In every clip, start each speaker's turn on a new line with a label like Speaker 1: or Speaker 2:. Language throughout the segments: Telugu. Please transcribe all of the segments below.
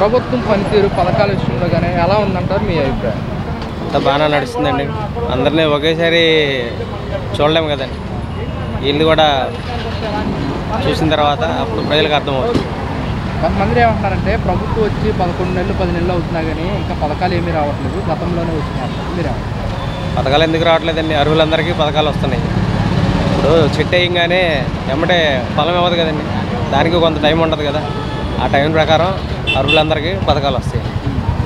Speaker 1: ప్రభుత్వం పనితీరు పథకాల విషయంలో కానీ ఎలా ఉందంటారు మీ అభిప్రాయం?
Speaker 2: బాగానే నడుస్తుందండి. అందరినీ ఒకేసారి చూడలేము కదండి. వీళ్ళు కూడా చూసిన తర్వాత అప్పుడు ప్రజలకు అర్థమవుతుంది.
Speaker 1: కొంతమంది ఏమంటున్నారంటే ప్రభుత్వం వచ్చి 11 నెలలు 10 నెలలు అవుతున్నా కానీ ఇంకా పథకాలు ఏమీ రావట్లేదు, గతంలోనే వచ్చినారు. మీరేమంటారు?
Speaker 2: పథకాలు ఎందుకు రావట్లేదండి? అర్హులందరికీ పథకాలు వస్తున్నాయి. ఇప్పుడు చెట్టు వేయంగానే ఎమ్మటే ఫలం ఇవ్వదు కదండి. దానికి కొంత టైం ఉంటుంది కదా. ఆ టైం ప్రకారం అర్హులందరికీ పథకాలు వస్తాయి.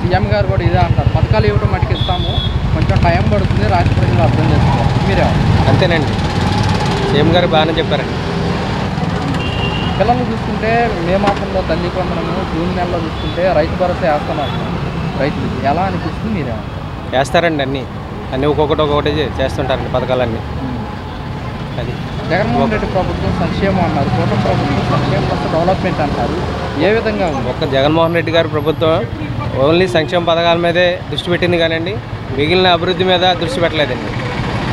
Speaker 1: సీఎం గారు కూడా ఇదే అంటారు, పథకాలు ఇవ్వడం మటుకు ఇస్తాము, కొంచెం టైం పడుతుంది, రాష్ట్ర ప్రజలు అర్థం చేసుకోవాలి. మీరేమంటారు?
Speaker 2: అంతేనండి. సీఎం గారు బాగానే చెప్పారండి.
Speaker 1: పిల్లలు చూసుకుంటే మే మాసంలో తల్లి కొందరము, జూన్ నెలలో చూసుకుంటే రైతు భరోసా వేస్తున్నారు రైతులకి. ఎలా అనిపిస్తుంది? మీరేమంటారు?
Speaker 2: వేస్తారండి. అన్నీ ఒక్కొక్కటి చేస్తుంటారండి పథకాలన్నీ. అది
Speaker 1: జగన్మోహన్ రెడ్డి ప్రభుత్వం సంక్షేమం అన్నారు, కూటమి ప్రభుత్వం సంక్షేమం ప్లస్ డెవలప్మెంట్ అంటారు. ఏ విధంగా ఉంది?
Speaker 2: ఒక్క జగన్మోహన్ రెడ్డి గారి ప్రభుత్వం ఓన్లీ సంక్షేమ పథకాల మీదే దృష్టి పెట్టింది కానండి, మిగిలిన అభివృద్ధి మీద దృష్టి పెట్టలేదండి.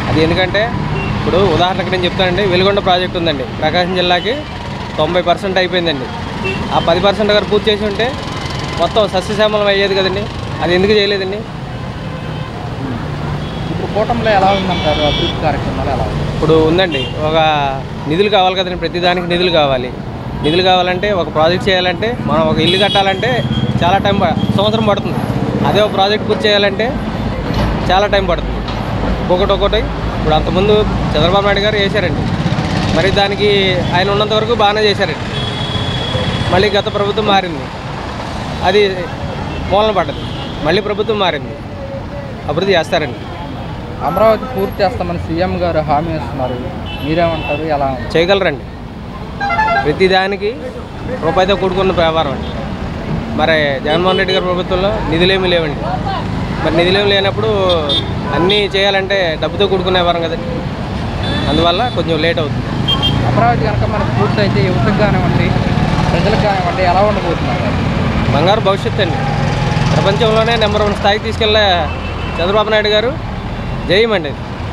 Speaker 2: అది ఎందుకంటే ఇప్పుడు ఉదాహరణకు నేను చెప్తానండి. వెలుగొండ ప్రాజెక్ట్ ఉందండి, ప్రకాశం జిల్లాకి 90% అయిపోయిందండి. ఆ 10% గారు పూర్తి చేసి ఉంటే మొత్తం సస్యశ్యామలం అయ్యేది కదండి. అది ఎందుకు చేయలేదండి?
Speaker 1: ఇప్పుడు కూటమిలో ఎలా ఉందంటారు? అభివృద్ధి కార్యక్రమాలు ఎలా ఉంది?
Speaker 2: ఇప్పుడు ఉందండి, ఒక నిధులు కావాలి కదండి. ప్రతిదానికి నిధులు కావాలి. నిధులు కావాలంటే ఒక ప్రాజెక్ట్ చేయాలంటే, మనం ఒక ఇల్లు కట్టాలంటే చాలా టైం, సంవత్సరం పడుతుంది. అదే ఒక ప్రాజెక్ట్ పూర్తి చేయాలంటే చాలా టైం పడుతుంది. ఒక్కొక్కటి ఇప్పుడు అంతకుముందు చంద్రబాబు నాయుడు గారు చేశారండి. మరి దానికి ఆయన ఉన్నంత వరకు బాగానే చేశారండి. మళ్ళీ గత ప్రభుత్వం మారింది, అది మూలన పడ్డది. మళ్ళీ ప్రభుత్వం మారింది, అభివృద్ధి చేస్తారండి.
Speaker 1: అమరావతి పూర్తి చేస్తామని సీఎం గారు హామీ ఇస్తున్నారు. మీరేమంటారు? ఎలా
Speaker 2: చేయగలరండి? ప్రతిదానికి రూపాయితో కూడుకున్న వ్యాపారం అండి. మరి జగన్మోహన్ రెడ్డి గారి ప్రభుత్వంలో నిధులేమీ లేవండి. మరి నిధులేమి లేనప్పుడు అన్నీ చేయాలంటే డబ్బుతో కూడుకునే వ్యాపారం కదండి. అందువల్ల కొంచెం లేట్ అవుతుంది.
Speaker 1: అమరావతి కనుక మనకు పూర్తి అయితే యువతకు కానివ్వండి, ప్రజలకు కానివ్వండి, ఎలా ఉండబోతున్నారు?
Speaker 2: బంగారు భవిష్యత్తు అండి. ప్రపంచంలోనే నెంబర్ 1 స్థాయికి తీసుకెళ్ళే చంద్రబాబు నాయుడు గారు జయమండి.